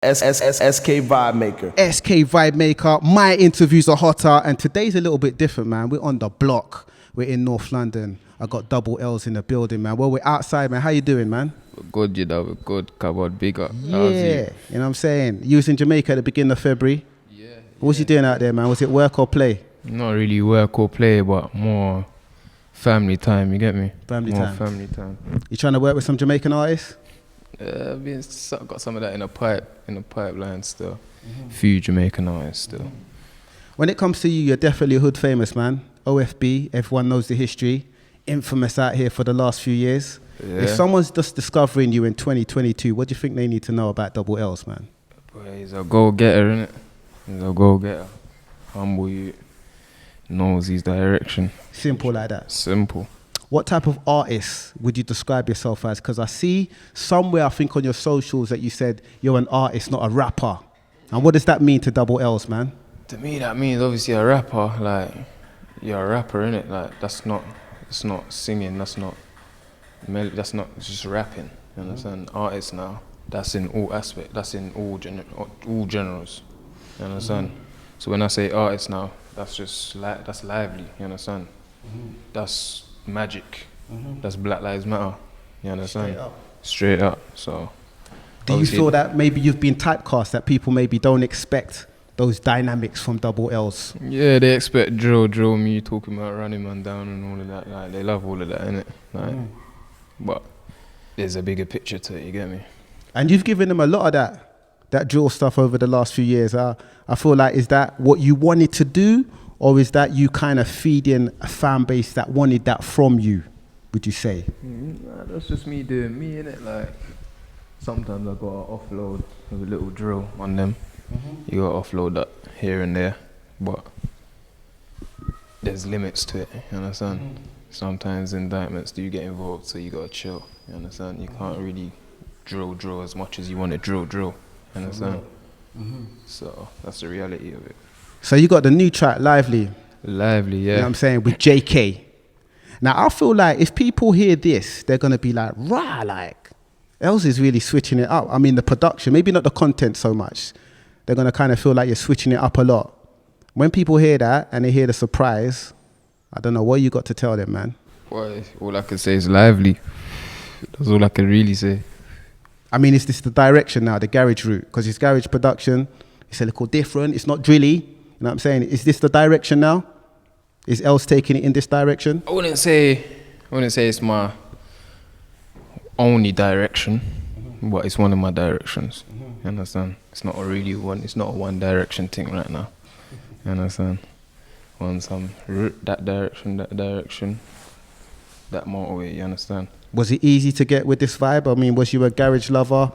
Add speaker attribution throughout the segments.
Speaker 1: SK Vibemaker.
Speaker 2: SK Vibemaker. My interviews are hotter, and today's a little bit different, man. We're on the block. We're in North London. I got Double Lz in the building, man. Well, we're outside, man. How you doing, man?
Speaker 3: We're good, you know. We're good. Cupboard bigger.
Speaker 2: Yeah. You know what I'm saying? You was in Jamaica at the beginning of February.
Speaker 3: Yeah.
Speaker 2: What was you doing out there, man? Was it work or play?
Speaker 3: Not really work or play, but more family time. You get me?
Speaker 2: Family
Speaker 3: more
Speaker 2: time.
Speaker 3: Family time.
Speaker 2: You trying to work with some Jamaican artists?
Speaker 3: Got some of that in the pipeline still. Few Jamaican artists still.
Speaker 2: When it comes to you, you're definitely hood famous, man. OFB, everyone knows the history. Infamous out here for the last few years.
Speaker 3: Yeah.
Speaker 2: If someone's just discovering you in 2022, what do you think they need to know about Double Lz, man?
Speaker 3: Boy, he's a go-getter, innit? He's a go-getter. Humble you. Knows his direction.
Speaker 2: Simple like that.
Speaker 3: Simple.
Speaker 2: What type of artist would you describe yourself as? Because I see somewhere, I think on your socials, that you said you're an artist, not a rapper. And what does that mean to Double Lz, man?
Speaker 3: To me, that means obviously a rapper. Like, you're a rapper, innit? Like, it's not singing, that's not it's just rapping. You understand? Artist now, that's in all aspects, that's in all genres. You understand? So when I say artist now, that's just that's lively. You understand? That's magic. That's Black Lives Matter. You understand? Straight up. So.
Speaker 2: Do you feel that maybe you've been typecast, that people maybe don't expect those dynamics from Double Lz?
Speaker 3: Yeah, they expect drill, me talking about running man down and all of that. Like, they love all of that, innit? Like, but there's a bigger picture to it, you get me?
Speaker 2: And you've given them a lot of that drill stuff over the last few years. I feel like, is that what you wanted to do, or is that you kind of feeding a fan base that wanted that from you, would you say?
Speaker 3: Nah, that's just me doing me, innit? Like, sometimes I gotta offload with a little drill on them. You gotta offload that here and there, but there's limits to it, you understand? Sometimes indictments do get involved, so you gotta chill, you understand? You can't really drill as much as you want to drill, you understand? So that's the reality of it.
Speaker 2: So you got the new track, Lively.
Speaker 3: Lively, yeah.
Speaker 2: You know what I'm saying, with JayKae. Now I feel like if people hear this, they're gonna be like, rah, like, Lz is really switching it up. I mean, the production, maybe not the content so much. They're going to kind of feel like you're switching it up a lot. When people hear that and they hear the surprise, I don't know, what you got to tell them, man?
Speaker 3: Well, all I can say is lively. That's all I can really say.
Speaker 2: I mean, is this the direction now, the garage route? Because it's garage production, it's a little different, it's not drilly. You know what I'm saying? Is this the direction now? Is Lz taking it in this direction?
Speaker 3: I wouldn't say it's my only direction, but it's one of my directions. You understand? It's not a one direction thing right now. You understand? Once I'm that direction, that motorway, you understand?
Speaker 2: Was it easy to get with this vibe? I mean, was you a garage lover?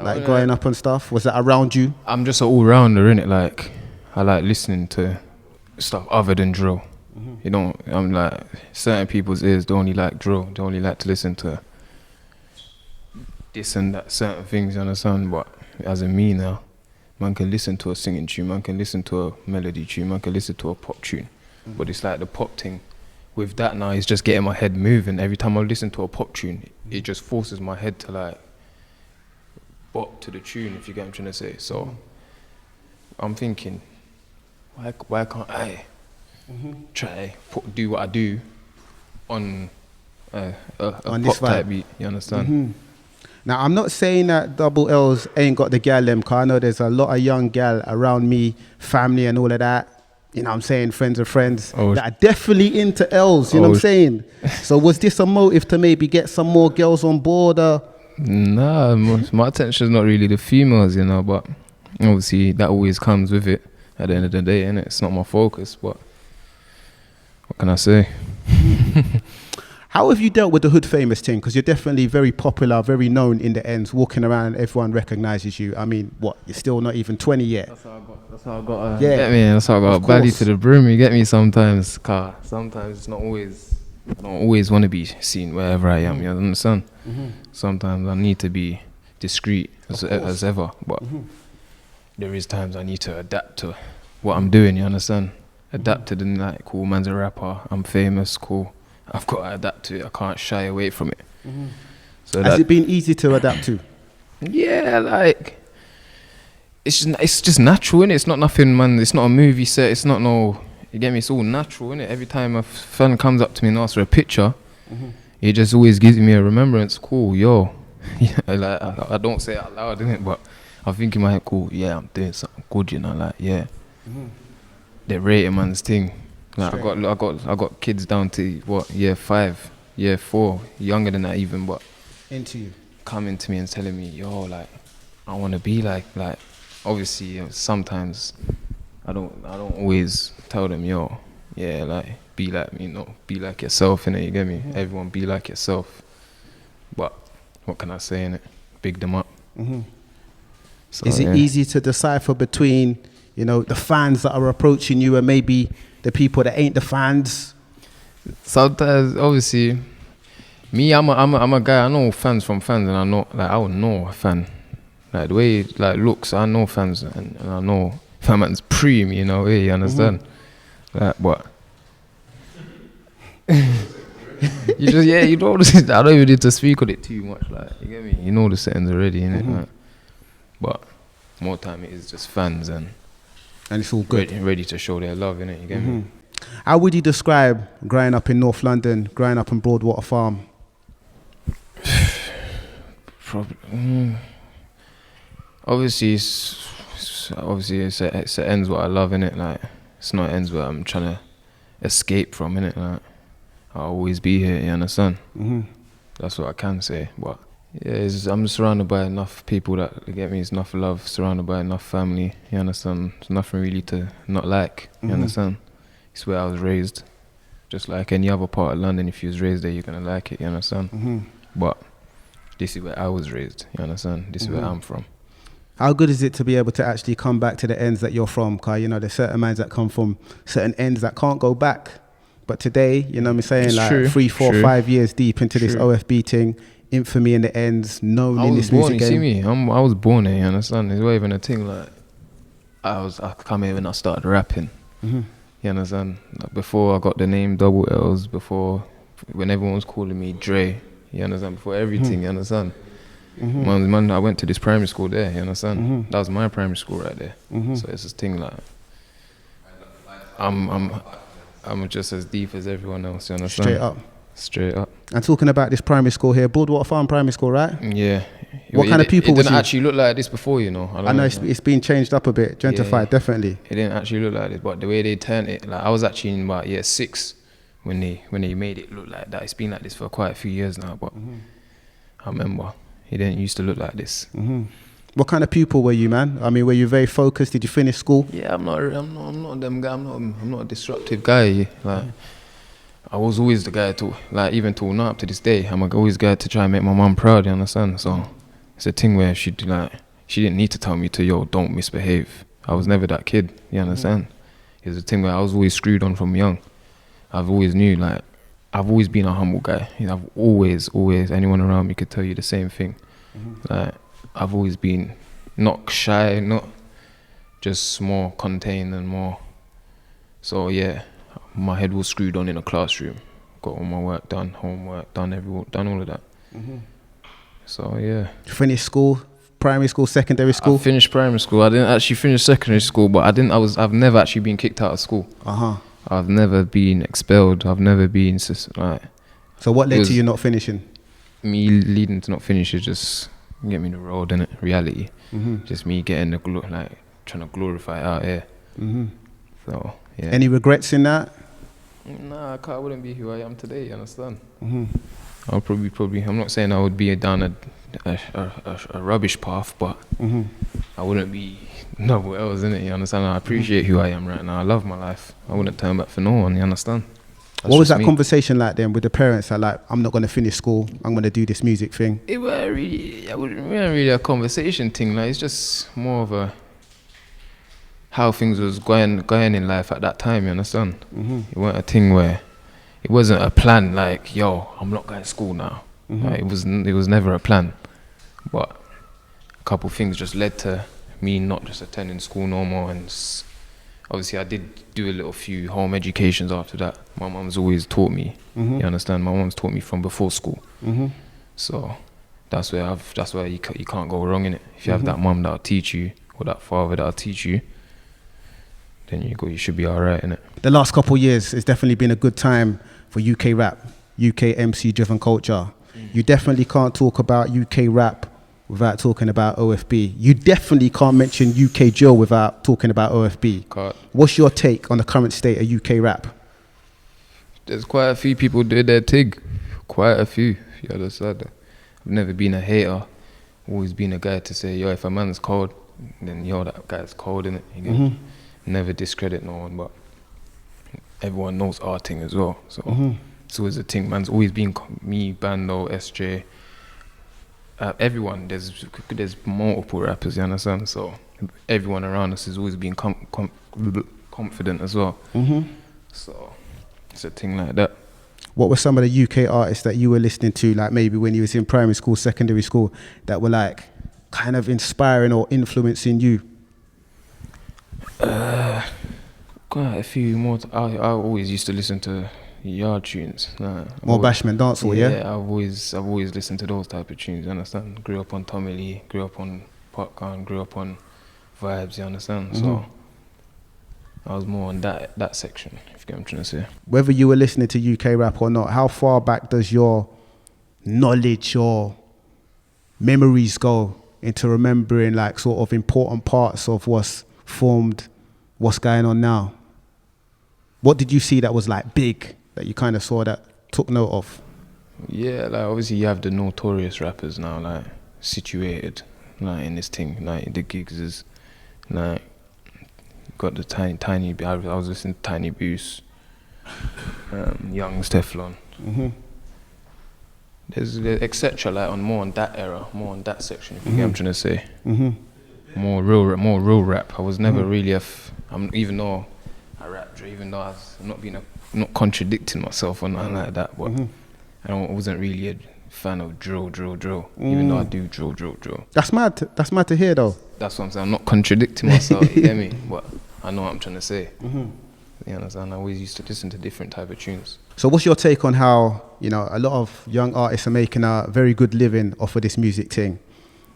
Speaker 2: Like growing up and stuff? Was that around you?
Speaker 3: I'm just an all-rounder, innit? Like, I like listening to stuff other than drill. You know, I'm like, certain people's ears don't only like drill, they only like to listen to this and that, certain things, you understand? But as in me now, man can listen to a singing tune, man can listen to a melody tune, man can listen to a pop tune. But it's like the pop thing, with that now, it's just getting my head moving. Every time I listen to a pop tune, it just forces my head to like bop to the tune, if you get what I'm trying to say. So I'm thinking, why can't I try do what I do on a pop type beat, you understand?
Speaker 2: Now, I'm not saying that Double Lz ain't got the gal them, because I know there's a lot of young gal around me, family and all of that. You know what I'm saying? Friends of friends that are definitely into Lz, you know what I'm saying? So was this a motive to maybe get some more girls on board?
Speaker 3: Nah, my attention's not really the females, you know, but obviously that always comes with it at the end of the day, innit? It's not my focus, but what can I say?
Speaker 2: How have you dealt with the hood famous thing? Because you're definitely very popular, very known in the ends, walking around and everyone recognizes you. I mean, what, you're still not even 20 yet?
Speaker 3: That's how I got get me, that's how I got a belly to the brim, you get me sometimes, car. Sometimes it's not always, I don't always want to be seen wherever I am, you understand? Sometimes I need to be discreet as ever, but there is times I need to adapt to what I'm doing, you understand? Adapt to the, like, cool, man's a rapper, I'm famous, cool. I've got to adapt to it. I can't shy away from it.
Speaker 2: So has it been easy to adapt to?
Speaker 3: Yeah, like it's just natural, innit? It's not nothing, man. It's not a movie set. It's not no. You get me? It's all natural, innit? Every time a fan comes up to me and asks for a picture, it just always gives me a remembrance. Cool, yo. Yeah, like I don't say it out loud, innit? But I think in my head, cool. Yeah, I'm doing something good, you know. Like, yeah. They're rating man's thing. Like, I got kids down to what, year 5, year 4, younger than that even, but
Speaker 2: into you,
Speaker 3: coming to me and telling me, yo, like, I want to be like. Obviously, sometimes I don't always tell them, yo, yeah, like, be like me, be like yourself, innit, you get me? Everyone be like yourself. But what can I say, innit? Big them up. So,
Speaker 2: is it easy to decipher between, you know, the fans that are approaching you and maybe the people that ain't the fans?
Speaker 3: Sometimes, obviously, me, I'm a guy, I know fans from fans, and I know, like, I would know a fan. Like, the way it, like, looks, I know fans, and I know if a man's preem, you know, you understand? Like, but you just, yeah, you know, I don't even need to speak on it too much, like, you get me? You know the settings already, innit? Like, but more time it is just fans and
Speaker 2: it's all good.
Speaker 3: Ready to show their love, innit? You get me?
Speaker 2: How would you describe growing up in North London, growing up in Broadwater Farm?
Speaker 3: Probably. Obviously, it ends what I love, innit? Like, it's not ends where I'm trying to escape from, innit? Like, I'll always be here, you understand? That's what I can say. But yeah, I'm surrounded by enough people that get me. It's enough love, surrounded by enough family, you understand? There's nothing really to not like, you understand? It's where I was raised. Just like any other part of London, if you was raised there, you're gonna like it, you understand? But this is where I was raised, you understand? This is where I'm from.
Speaker 2: How good is it to be able to actually come back to the ends that you're from? Because, you know, there's certain minds that come from certain ends that can't go back. But today, you know what I'm saying,
Speaker 3: It's
Speaker 2: like
Speaker 3: true,
Speaker 2: 3, 4, 5 years deep into this OFB thing, infamy in the ends, known in this music game.
Speaker 3: You see me, I was born here, you understand? It's not even a thing, like, I come here when I started rapping. You understand? Like, before I got the name Double Lz, before, when everyone was calling me Dre, you understand? Before everything, you understand? Man, I went to this primary school there, you understand? That was my primary school right there. So it's this thing, like, I'm just as deep as everyone else, you understand? Straight up.
Speaker 2: And talking about this primary school here, Broadwater Farm Primary School, right?
Speaker 3: Yeah.
Speaker 2: What kind of pupil was you?
Speaker 3: It didn't actually look like this before, you know.
Speaker 2: I know it's been changed up a bit, gentrified, definitely.
Speaker 3: It didn't actually look like this, but the way they turned it, like, I was actually in about year 6 when they made it look like that. It's been like this for quite a few years now, but I remember it didn't used to look like this.
Speaker 2: What kind of pupil were you, man? I mean, were you very focused? Did you finish school?
Speaker 3: Yeah, I'm not them guy. I'm not a disruptive guy. Like, I was always the guy to, like, even till now up to this day, I'm always guy to try and make my mum proud, you understand? So it's a thing where she didn't need to tell me to, yo, don't misbehave. I was never that kid, you understand? It's a thing where I was always screwed on from young. I've always knew, like, I've always been a humble guy. You know, I've always, anyone around me could tell you the same thing. Like, I've always been not shy, not just more contained and more. So yeah, my head was screwed on in a classroom. Got all my work done, homework done, done all of that. So yeah.
Speaker 2: Finished school, primary school, secondary school?
Speaker 3: I finished primary school. I didn't actually finish secondary school, but I've never actually been kicked out of school. I've never been expelled. I've never been like.
Speaker 2: So what led to you not finishing? Me
Speaker 3: leading to not finish is just get me the road, innit? Reality. Just me getting trying to glorify it out here. So yeah.
Speaker 2: Any regrets in that?
Speaker 3: Nah, I wouldn't be who I am today. You understand? I'll probably. I'm not saying I would be down a rubbish path, but I wouldn't be nowhere else, innit? You understand? I appreciate who I am right now. I love my life. I wouldn't turn back for no one. You understand?
Speaker 2: What was that conversation like then with the parents? Like, I'm not going to finish school. I'm going to do this music thing.
Speaker 3: It wasn't really a conversation thing. Like, it's just more of a how things was going in life at that time. You understand? It wasn't a thing where it wasn't a plan. Like, yo, I'm not going to school now. Like, it was never a plan. But a couple of things just led to me not just attending school no more, and obviously I did do a few home educations after that. My mum's always taught me. You understand? My mum's taught me from before school. So that's where you can't go wrong in it. If you have that mum that'll teach you or that father that'll teach you, then you should be alright, innit?
Speaker 2: The last couple of years, it's definitely been a good time for UK rap, UK MC-driven culture. You definitely can't talk about UK rap without talking about OFB. You definitely can't mention UK drill without talking about OFB.
Speaker 3: Can't.
Speaker 2: What's your take on the current state of UK rap?
Speaker 3: There's quite a few people do their thing. Quite a few, if you understand. I've never been a hater. Always been a guy to say, yo, if a man's cold, then yo, that guy's cold, innit? You can never discredit no one, but everyone knows our thing as well. So it's always a thing. Man's always been me, Bando, SJ, everyone. There's multiple rappers, you understand? So everyone around us has always been confident as well. So it's a thing like that.
Speaker 2: What were some of the UK artists that you were listening to, like maybe when you was in primary school, secondary school, that were like kind of inspiring or influencing you?
Speaker 3: Quite a few more. I always used to listen to yard tunes.
Speaker 2: More bashment dancehall, yeah?
Speaker 3: Yeah, I've always listened to those type of tunes, you understand? Grew up on Tommy Lee, grew up on Popcorn, grew up on Vibes, you understand? So I was more on that section, if you get what I'm trying to say.
Speaker 2: Whether you were listening to UK rap or not, how far back does your knowledge or memories go into remembering like sort of important parts of what's formed, what's going on now? What did you see that was like big, that you kind of saw that took note of?
Speaker 3: Yeah, like obviously you have the notorious rappers now, like situated, like in this thing, like the gigs is like got the tiny. I was listening to Tiny Boost, Young Stefflon. There's etc. Like more on that era, more on that section. If you get what I'm trying to say. More real rap. I was never really even though I rap, even though I'm not contradicting myself or nothing like that, but I wasn't really a fan of drill, even though I do drill.
Speaker 2: That's mad to hear though.
Speaker 3: That's what I'm saying. I'm not contradicting myself, you get me? But I know what I'm trying to say. You understand? I always used to listen to different type of tunes.
Speaker 2: So what's your take on how, you know, a lot of young artists are making a very good living off of this music thing?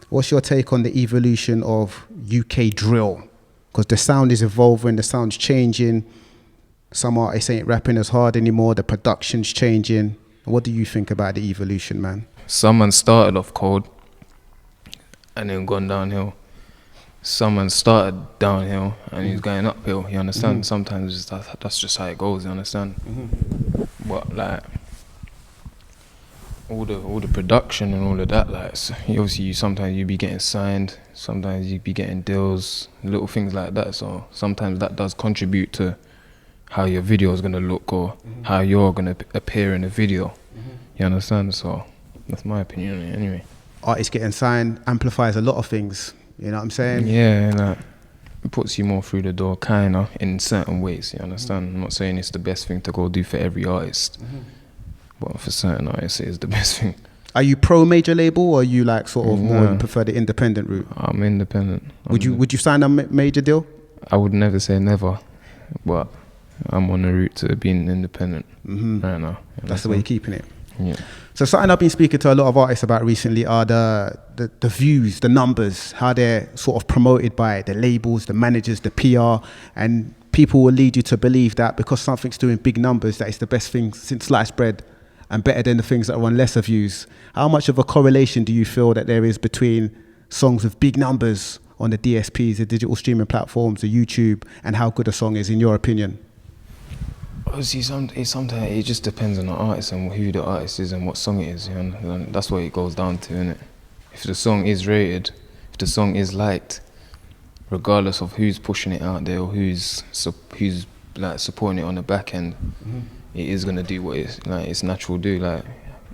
Speaker 2: What's your take on the evolution of UK drill? Because the sound is evolving, the sound's changing. Some artists ain't rapping as hard anymore, the production's changing. What do you think about the evolution, man?
Speaker 3: Someone started off cold and then gone downhill. Someone started downhill and he's going uphill, you understand? Sometimes that's just how it goes, you understand? But like all the production and all of that, like obviously sometimes you be getting signed, sometimes you be getting deals, little things like that. So sometimes that does contribute to how your video is gonna look or how you're gonna appear in a video. You understand? So that's my opinion on it anyway.
Speaker 2: Artists getting signed amplifies a lot of things. You know what I'm saying?
Speaker 3: Yeah, like it puts you more through the door, kinda, in certain ways. You understand? I'm not saying it's the best thing to go do for every artist. But for certain artists, it is the best thing. Are
Speaker 2: you pro major label or are you like sort of more prefer the independent route?
Speaker 3: I'm independent.
Speaker 2: Would you sign a major deal?
Speaker 3: I would never say never, but I'm on the route to being independent right now.
Speaker 2: That's the way you're keeping it.
Speaker 3: Yeah.
Speaker 2: So something I've been speaking to a lot of artists about recently are the views, the numbers, how they're sort of promoted by the labels, the managers, the PR, and people will lead you to believe that because something's doing big numbers, that it's the best thing since sliced bread and better than the things that are on lesser views. How much of a correlation do you feel that there is between songs with big numbers on the DSPs, the digital streaming platforms, the YouTube, and how good a song is, in your opinion?
Speaker 3: Obviously, sometimes it just depends on the artist and who the artist is and what song it is. You know? And that's what it goes down to, innit? If the song is rated, if the song is liked, regardless of who's pushing it out there or who's like supporting it on the back end, it is gonna do what it's natural to do. Like,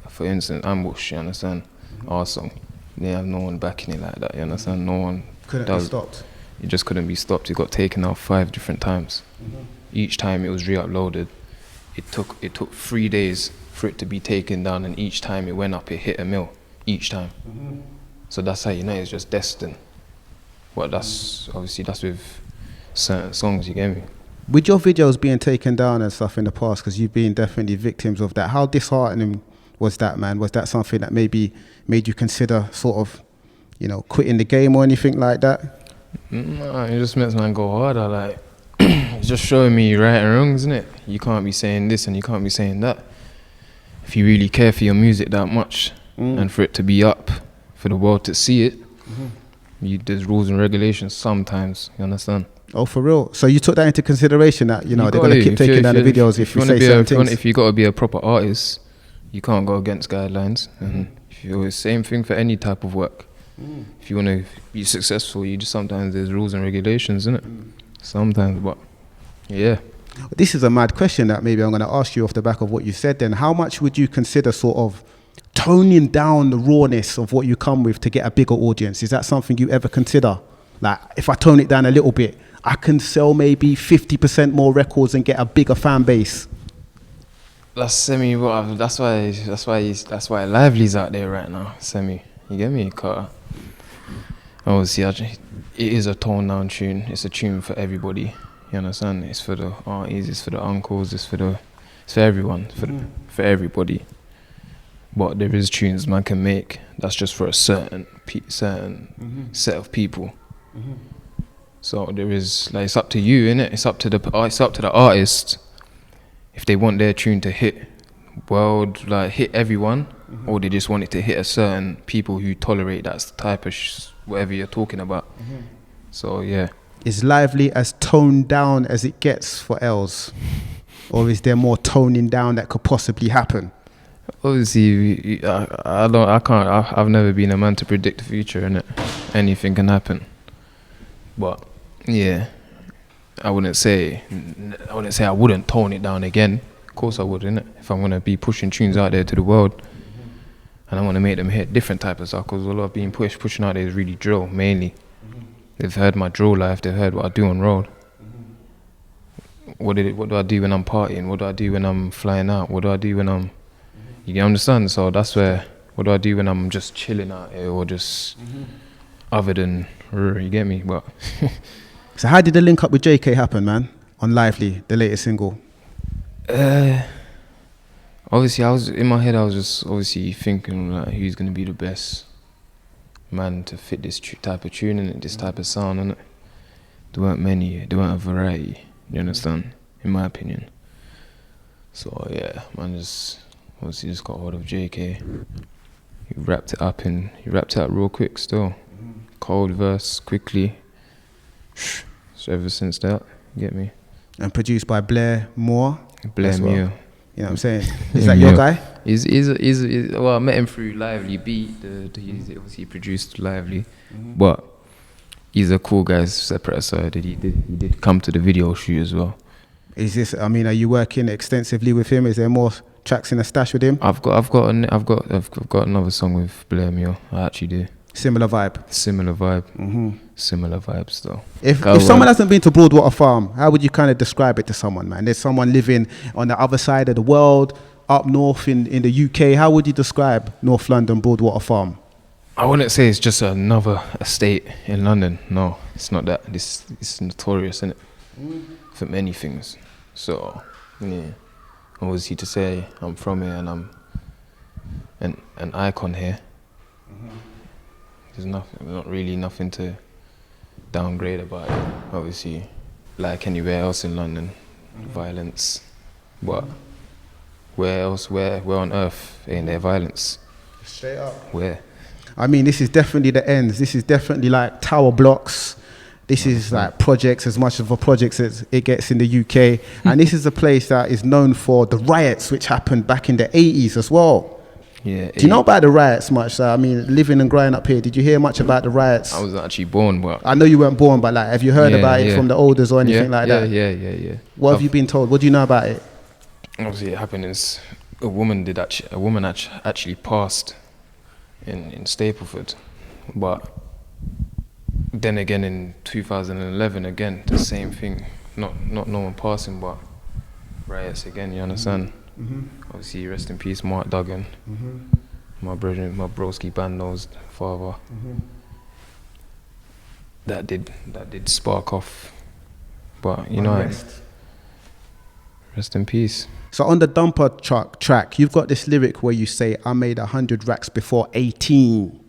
Speaker 3: for instance, Ambush, you understand? Our song, they have no one backing it like that. You understand? No one
Speaker 2: couldn't be stopped.
Speaker 3: It just couldn't be stopped. It got taken out 5 different times. Each time it was re-uploaded, it took 3 days for it to be taken down, and each time it went up, it hit a mil each time. So that's how you know it's just destined. But that's obviously that's with certain songs, you get me?
Speaker 2: With your videos being taken down and stuff in the past, because you've been definitely victims of that, how disheartening was that, man? Was that something that maybe made you consider sort of, you know, quitting the game or anything like that?
Speaker 3: Nah, it just makes man go harder. Like, it's just showing me right and wrong, isn't it? You can't be saying this and you can't be saying that. If you really care for your music that much and for it to be up, for the world to see it, there's rules and regulations sometimes, you understand?
Speaker 2: Oh, for real? So you took that into consideration that, they're going to keep taking down the videos if you say certain things?
Speaker 3: If you got to be a proper artist, you can't go against guidelines. And if you're the same thing for any type of work. If you want to be successful, sometimes there's rules and regulations, isn't it? Sometimes, but yeah.
Speaker 2: This is a mad question that maybe I'm going to ask you off the back of what you said then. How much would you consider sort of toning down the rawness of what you come with to get a bigger audience? Is that something you ever consider? Like, if I tone it down a little bit, I can sell maybe 50% more records and get a bigger fan base.
Speaker 3: That's semi. That's why Lively's out there right now. Semi. You get me? Cause obviously, it is a toned down tune. It's a tune for everybody. You understand? It's for the aunties, it's for the uncles, it's for everyone, for everybody. But there is tunes man can make that's just for a certain set of people. So there is, like, it's up to you, innit? It's up to the artist if they want their tune to hit hit everyone, or they just want it to hit a certain people who tolerate that type of whatever you're talking about. So yeah.
Speaker 2: Is Lively as toned down as it gets for Lz? Or is there more toning down that could possibly happen?
Speaker 3: Obviously, I've never been a man to predict the future, innit? Anything can happen. But yeah, I wouldn't say I wouldn't tone it down again. Of course I would, innit? If I'm gonna be pushing tunes out there to the world, and I want to make them hit different type of stuff, because a lot of being pushing out there is really drill mainly. They've heard my drill life, they've heard what I do on road. What do I do when I'm partying? What do I do when I'm flying out? What do I do when I'm... You understand? So that's where... What do I do when I'm just chilling out here, or just... Other than... You get me? But...
Speaker 2: So how did the link up with JayKae happen, man? On Lively, the latest single?
Speaker 3: Obviously, in my head, I was just obviously thinking, like, who's going to be the best man to fit this type of tune and this type of sound, and there weren't many, there weren't a variety, you understand, in my opinion. So yeah, man just got hold of JayKae. He wrapped it up real quick still. Cold verse, quickly. So ever since that, you get me?
Speaker 2: And produced by Blair, Muir.
Speaker 3: Blair, Muir.
Speaker 2: You know what I'm saying? Is that your guy?
Speaker 3: He's well, I met him through Lively Beat. He produced Lively, but he's a cool guy, separate aside. He did come to the video shoot as well.
Speaker 2: Is this? I mean, are you working extensively with him? Is there more tracks in the stash with him?
Speaker 3: I've got another song with Blair Muir. I actually do.
Speaker 2: Similar vibe.
Speaker 3: Similar vibes though.
Speaker 2: If someone hasn't been to Broadwater Farm, how would you kind of describe it to someone, man? There's someone living on the other side of the world, up north in the UK. How would you describe North London Broadwater Farm?
Speaker 3: I wouldn't say it's just another estate in London. No, it's not that. It's notorious, isn't it? For many things. So yeah, obviously to say I'm from here and I'm an icon here. There's not really nothing to downgrade about it. Obviously, like anywhere else in London, violence. But where on earth ain't there violence?
Speaker 2: Straight up.
Speaker 3: Where?
Speaker 2: I mean, this is definitely the ends. This is definitely like tower blocks. This is like projects, as much of a project as it gets in the UK. And this is a place that is known for the riots which happened back in the 80s as well.
Speaker 3: Yeah.
Speaker 2: Do you know about the riots much? I mean, living and growing up here, did you hear much about the riots?
Speaker 3: I was actually born, but...
Speaker 2: I know you weren't born, but like, have you heard about it from the elders or anything like that?
Speaker 3: Yeah.
Speaker 2: What have you been told? What do you know about it?
Speaker 3: Obviously, it happened is a woman actually passed in Stapleford, but then again in 2011, again the same thing. Not no one passing, but riots again. You understand? Obviously, rest in peace, Mark Duggan. My brother, my broski Bando's father. That did spark off, but you know, rest in peace.
Speaker 2: So on the Dumper track, you've got this lyric where you say, "I made 100 racks before 18."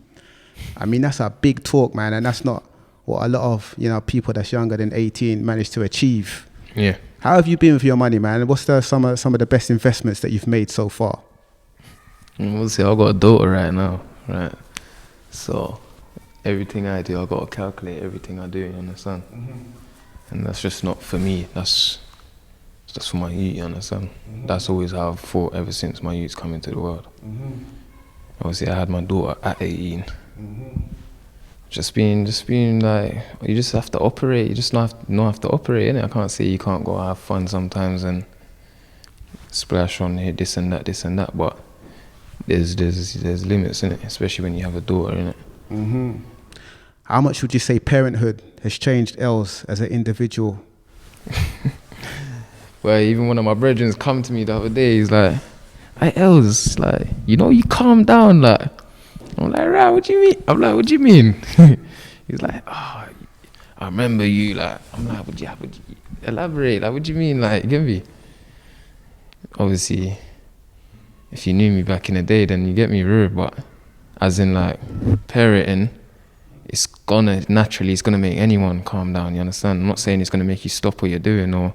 Speaker 2: I mean, that's a big talk, man, and that's not what a lot of, you know, people that's younger than 18 manage to achieve.
Speaker 3: Yeah.
Speaker 2: How have you been with your money, man? What's some of the best investments that you've made so far?
Speaker 3: We'll see. I've got a daughter right now, right? So everything I do, I've got to calculate everything I do, you understand? And that's just not for me. That's for my youth, you understand? That's always how I've thought ever since my youth's come into the world. Obviously, I had my daughter at 18. Just being like, you just have to operate. You just not have to operate, innit? I can't say you can't go have fun sometimes and splash on here, this and that, but there's limits, innit? Especially when you have a daughter, innit?
Speaker 2: How much would you say parenthood has changed Els as an individual?
Speaker 3: Well, even one of my brethren come to me the other day, he's like, "Hey Els, like, you know, you calm down, like." I'm like, "Right, what do you mean?" I'm like, "What do you mean?" He's like, "Oh, I remember you." Like, I'm like, would you elaborate? Like, what do you mean? Like, give me. Obviously, if you knew me back in the day, then you get me rude. But as in, like, parenting, it's gonna make anyone calm down. You understand? I'm not saying it's gonna make you stop what you're doing or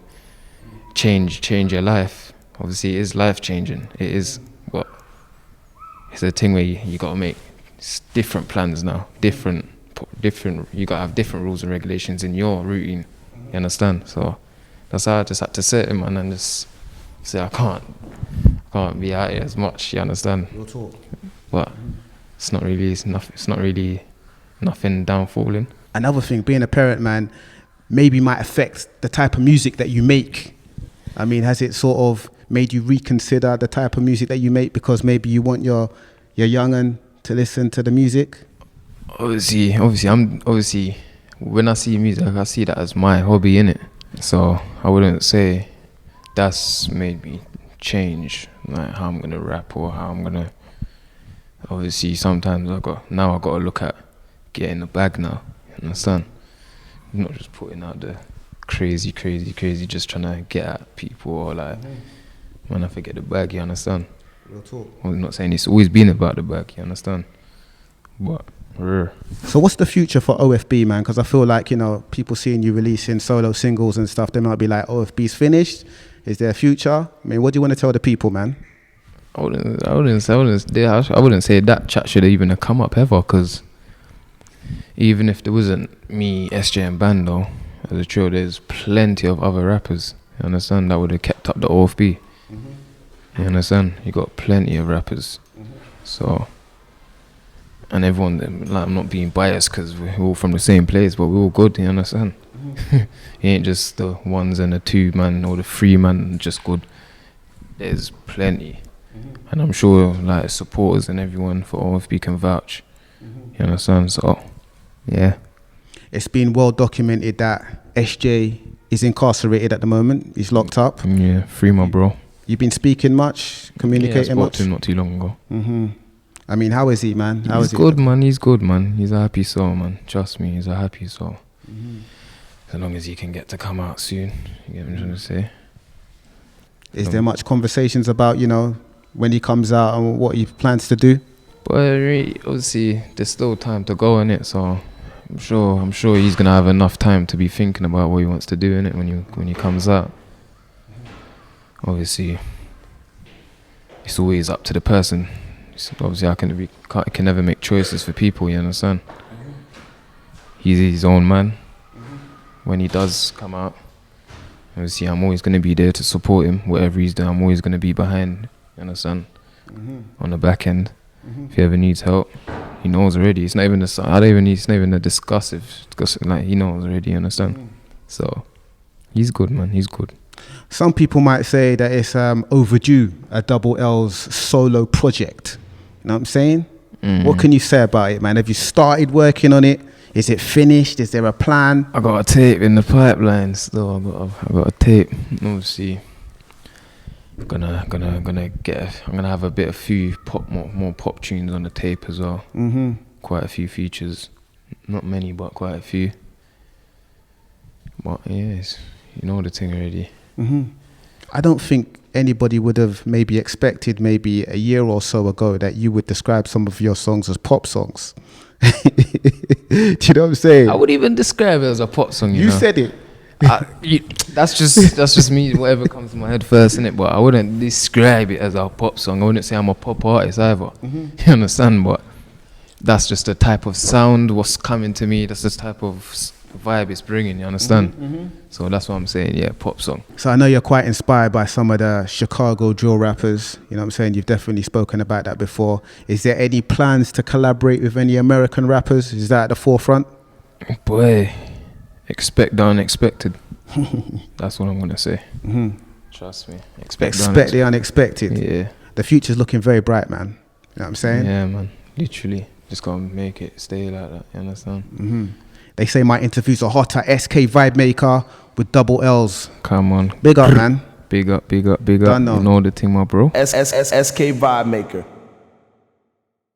Speaker 3: change your life. Obviously, it is life changing. It is, but it's a thing where you gotta make different plans now. Different. You gotta have different rules and regulations in your routine. You understand? So that's how I just had to sit in, man, and just say I can't be out here as much. You understand?
Speaker 2: We'll talk.
Speaker 3: But it's not really nothing downfalling.
Speaker 2: Another thing, being a parent, man, maybe might affect the type of music that you make. I mean, has it sort of made you reconsider the type of music that you make because maybe you want your young'un to listen to the music?
Speaker 3: Obviously, when I see music, I see that as my hobby, innit? So I wouldn't say that's made me change like how I'm gonna rap or how I'm gonna. Obviously, sometimes I got to look at getting the bag now. You understand? I'm not just putting out the crazy, just trying to get at people or like. When I forget the bag, you understand?
Speaker 2: Real talk.
Speaker 3: I'm not saying it's always been about the bag, you understand? But,
Speaker 2: So what's the future for OFB, man? Because I feel like, you know, people seeing you releasing solo singles and stuff, they might be like, OFB's finished. Is there a future? I mean, what do you want to tell the people, man?
Speaker 3: I wouldn't say that chat should even have come up ever, because even if there wasn't me, SJ and Bando as a trio, there's plenty of other rappers, you understand, that would have kept up the OFB. You understand? You got plenty of rappers. So, and everyone, like, I'm not being biased because we're all from the same place, but we're all good, you understand? It ain't just the ones and the two man or the three man just good. There's plenty. And I'm sure like supporters and everyone for OFB can vouch. You understand? So, yeah.
Speaker 2: It's been well documented that SJ is incarcerated at the moment. He's locked up.
Speaker 3: Yeah, free my bro.
Speaker 2: You've been speaking much, communicating much?
Speaker 3: I spoke to him not too long ago.
Speaker 2: I mean, how is he, man?
Speaker 3: He's good, man. He's good, man. He's a happy soul, man. Trust me, he's a happy soul. As long as he can get to come out soon. You get what I'm trying to say?
Speaker 2: Is there much conversations about, you know, when he comes out and what he plans to do?
Speaker 3: But obviously, there's still time to go, innit? So I'm sure he's gonna have enough time to be thinking about what he wants to do, innit? When he comes out. Obviously, it's always up to the person. Obviously, I can never make choices for people, you understand? He's his own man. When he does come out, obviously, I'm always going to be there to support him. Whatever he's doing, I'm always going to be behind, you understand? On the back end. If he ever needs help, he knows already. It's not even it's not even a discussive, like, he knows already, you understand? So, he's good, man, he's good.
Speaker 2: Some people might say that it's overdue, a Double L's solo project. You know what I'm saying? What can you say about it, man? Have you started working on it? Is it finished? Is there a plan?
Speaker 3: I got a tape in the pipeline still. I got a tape. Obviously, I'm gonna have a few more pop tunes on the tape as well. Quite a few features, not many, but quite a few. But yes, you know the thing already.
Speaker 2: I don't think anybody would have maybe expected maybe a year or so ago that you would describe some of your songs as pop songs. Do you know what I'm saying?
Speaker 3: I would even describe it as a pop song. You know?
Speaker 2: said it.
Speaker 3: That's just me. Whatever comes to my head first, innit? But I wouldn't describe it as a pop song. I wouldn't say I'm a pop artist either. You understand? But that's just the type of sound what's coming to me. That's the type of vibe it's bringing. You understand? So that's what I'm saying. Yeah, pop song.
Speaker 2: So I know you're quite inspired by some of the Chicago drill rappers. You know what I'm saying? You've definitely spoken about that before. Is there any plans to collaborate with any American rappers? Is that at the forefront?
Speaker 3: Boy, expect the unexpected. That's what I'm gonna say. Trust me. Expect
Speaker 2: the unexpected.
Speaker 3: Yeah.
Speaker 2: The future's looking very bright, man. You know what I'm saying?
Speaker 3: Yeah, man. Literally, just gotta make it stay like that. You understand?
Speaker 2: They say my interviews are hotter. SK Vibemaker with Double Lz.
Speaker 3: Come on.
Speaker 2: Big up, man.
Speaker 3: Big up, big up, big up.
Speaker 2: Done now.
Speaker 3: You know the thing, my bro.
Speaker 1: SK Vibemaker.